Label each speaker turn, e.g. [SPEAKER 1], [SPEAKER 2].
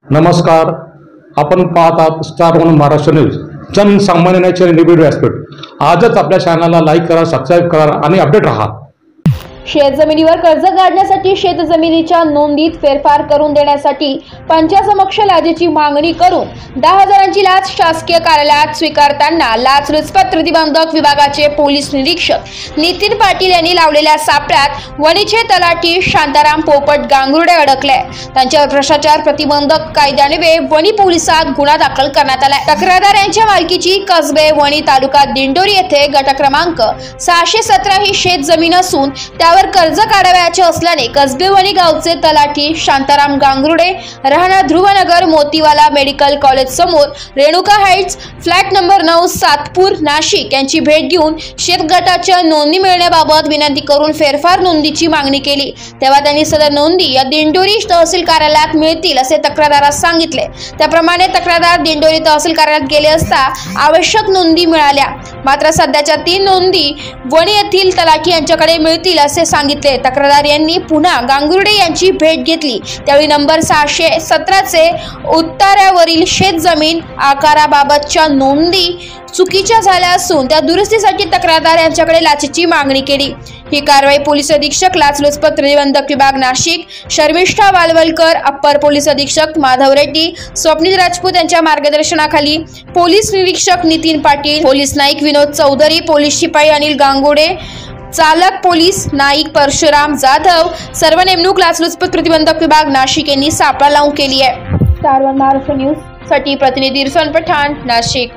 [SPEAKER 1] नमस्कार, आपण पाहत आहात स्टार वन महाराष्ट्र न्यूज. जनसामान्यांच्या निबिड व्यासपीठ. आजच आपल्या चॅनलला लाईक करा, सबस्क्राईब करा आणि अपडेट राहा.
[SPEAKER 2] शेतजमिनीवर कर्ज काढण्यासाठी शेतजमिनीच्या नोंदीत फेरफार करून देण्यासाठी पंचासमक्ष लाचेची मागणी करून 10,000ची लाच शासकीय कार्यालयात स्वीकारताना लाचलुचपत प्रतिबंधक विभागाचे पोलीस निरीक्षक नितीन पाटील यांनी लावलेल्या सापळ्यात वणीचे तलाठी शांताराम पोपट गांगुर्डे अडकले. त्यांच्यावर भ्रष्टाचार प्रतिबंधक कायद्यान्वये वणी पोलिसात गुन्हा दाखल करण्यात आला. तक्रारदार यांच्या मालकीची कसबे वणी तालुका दिंडोरी येथे गट क्रमांक 617 ही शेत जमीन असून त्यावर कर्ज काढावयाचे असल्याने कसबेवणी गावचे तलाठी शांताराम गांगुर्डे राहणार ध्रुवनगर मोतीवाला मेडिकल कॉलेज समोर Renuka Heights flat number 9 Satpur Nashik यांची भेट घेऊन शेतगटाच्या नोंदी मिळण्याबाबत विनंती करून फेरफार नोंदीची मागणी केली. तेव्हा त्यांनी सदर नोंदी या दिंडोरी तहसील कार्यालयात मिळतील असे तक्रारदारास सांगितले. त्याप्रमाणे तक्रारदार दिंडोरी तहसील कार्यालयात गेले असता आवश्यक नोंदी मिळाल्या. मात्र सध्याच्या 3 नोंदी वणी येथील तलाठी यांच्याकडे मिळतील असे सांगितले. तक्रारदार यांनी पुन्हा गांगुर्डे यांची भेट घेतली. त्यावेळी नंबर 617चे उत्तरावरील शेत जमीन आकाराबाबतच्या नोंदी चुकीच्या झाल्या असून त्या दुरुस्तीसाठी तक्रारदार यांच्याकडे लाचेची मागणी केली. ही कारवाई पोलीस अधीक्षक लाचलुचपत प्रतिबंधक विभाग नाशिक शर्मिष्ठा वालवलकर, अप्पर पोलीस अधीक्षक माधव रेड्डी, स्वप्नील राजपूत यांच्या मार्गदर्शनाखाली पोलीस निरीक्षक नितीन पाटील, पोलीस नाईक विनोद चौधरी, पोलीस शिपाई अनिल गांगुर्डे, चालक पोलीस नाईक परशुराम जाधव सर्व नेमणूक लाचलुचपत प्रतिबंधक विभाग नाशिक यांनी सापळा लावून केली आहे. स्टार वन महाराष्ट्र न्यूज साठी प्रतिनिधी इरफान पठाण, नाशिक.